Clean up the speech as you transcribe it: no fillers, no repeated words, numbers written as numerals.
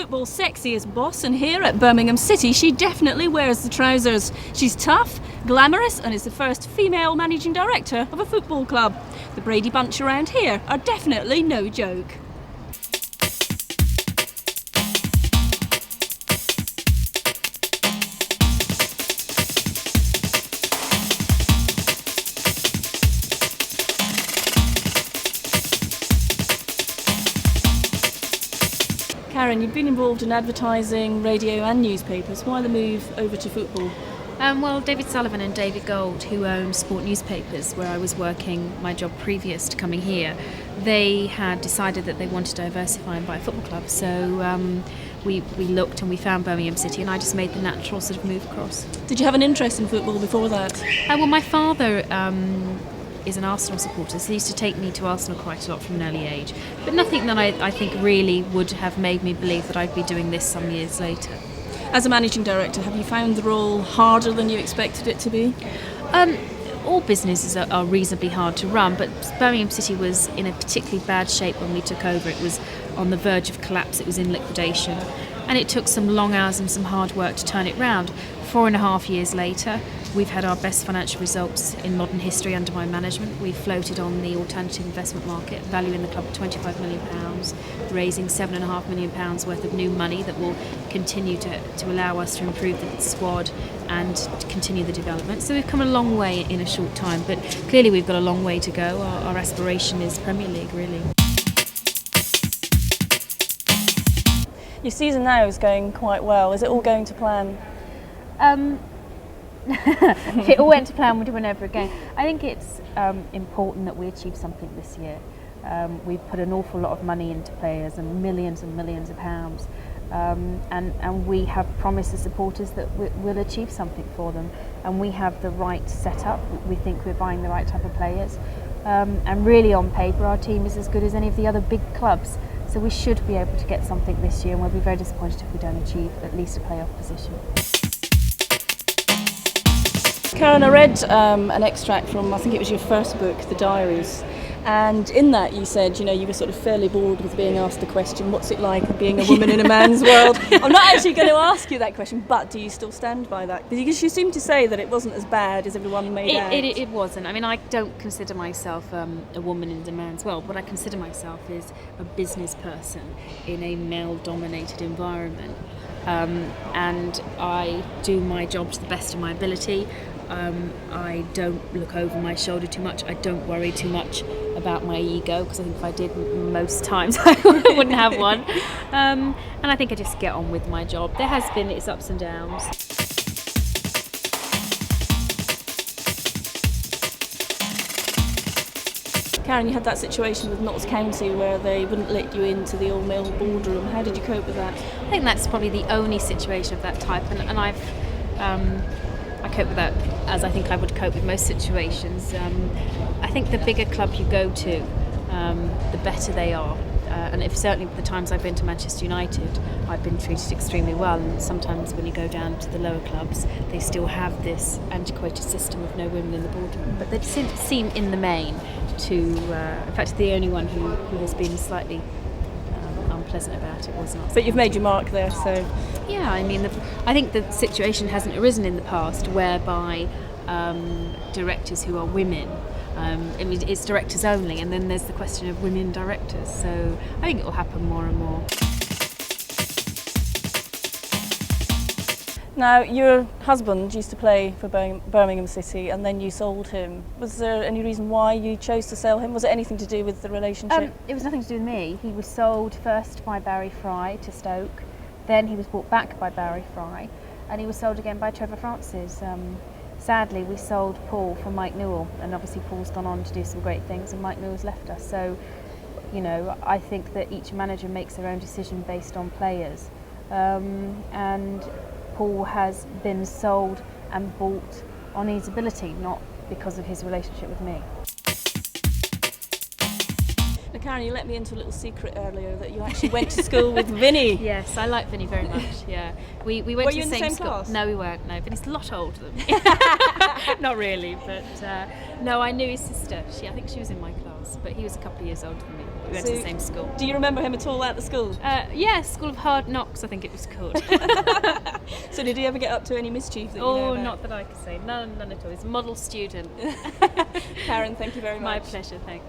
football's sexiest boss, and here at Birmingham City she definitely wears the trousers. She's tough, glamorous, and is the first female managing director of a football club. The Brady bunch around here are definitely no joke. Karren, you've been involved in advertising, radio and newspapers. Why the move over to football? Well, David Sullivan and David Gold, who own Sport Newspapers, where I was working my job previous to coming here, they had decided that they wanted to diversify and buy a football club. So we looked and we found Birmingham City, and I just made the natural sort of move across. Did you have an interest in football before that? Well, my father is an Arsenal supporter, so he used to take me to Arsenal quite a lot from an early age. But nothing that I think really would have made me believe that I'd be doing this some years later. As a managing director, have you found the role harder than you expected it to be? All businesses are reasonably hard to run, but Birmingham City was in a particularly bad shape when we took over. It was on the verge of collapse, it was in liquidation, and it took some long hours and some hard work to turn it round. 4.5 years later, we've had our best financial results in modern history under my management. We've floated on the alternative investment market, valuing the club at £25 million, raising £7.5 million worth of new money that will continue to allow us to improve the squad and to continue the development. So we've come a long way in a short time, but clearly we've got a long way to go. Our aspiration is Premier League, really. Your season now is going quite well. Is it all going to plan? If it all went to plan, we'd win over again. I think it's important that we achieve something this year. We've put an awful lot of money into players and millions of pounds, and we have promised the supporters that we'll achieve something for them, and we have the right setup. We think we're buying the right type of players, and really on paper our team is as good as any of the other big clubs, so we should be able to get something this year, and we'll be very disappointed if we don't achieve at least a playoff position. Karren, I read an extract from, I think it was your first book, The Diaries, and in that you said, you were sort of fairly bored with being asked the question, what's it like being a woman in a man's world? I'm not actually going to ask you that question, but do you still stand by that? Because you seem to say that it wasn't as bad as everyone made out. It wasn't. I mean, I don't consider myself a woman in a man's world. What I consider myself is a business person in a male-dominated environment, and I do my job to the best of my ability. I don't look over my shoulder too much. I don't worry too much about my ego, because I think if I did, most times I wouldn't have one. And I think I just get on with my job. There has been its ups and downs. Karren, you had that situation with Notts County where they wouldn't let you into the all-male boardroom. How did you cope with that? I think that's probably the only situation of that type, and I cope with that as I think I would cope with most situations. I think the bigger club you go to, the better they are. And certainly the times I've been to Manchester United, I've been treated extremely well. And sometimes when you go down to the lower clubs, they still have this antiquated system of no women in the boardroom. But they seem in the main to, in fact, the only one who has been slightly unpleasant about it was not. But you've made your mark there, so. Yeah, I mean, I think the situation hasn't arisen in the past whereby directors who are women, it's directors only, and then there's the question of women directors. So I think it will happen more and more. Now, your husband used to play for Birmingham City, and then you sold him. Was there any reason why you chose to sell him? Was it anything to do with the relationship? It was nothing to do with me. He was sold first by Barry Fry to Stoke, then he was bought back by Barry Fry, and he was sold again by Trevor Francis. Sadly, we sold Paul for Mike Newell, and obviously Paul's gone on to do some great things, and Mike Newell's left us. So, I think that each manager makes their own decision based on players, and Paul has been sold and bought on his ability, not because of his relationship with me. Karren, you let me into a little secret earlier that you actually went to school with Vinnie. Yes, I like Vinnie very much. Yeah, we went Were to you the in same the same school. class? No, we weren't. No, Vinnie's a lot older than me. Not really, but no, I knew his sister. I think she was in my class, but he was a couple of years older than me. We went to the same school. Do you remember him at all at the school? Yeah, School of Hard Knocks, I think it was called. So did he ever get up to any mischief that you know about? Not that I can say. None at all. He's a model student. Karren, thank you very much. My pleasure, thanks.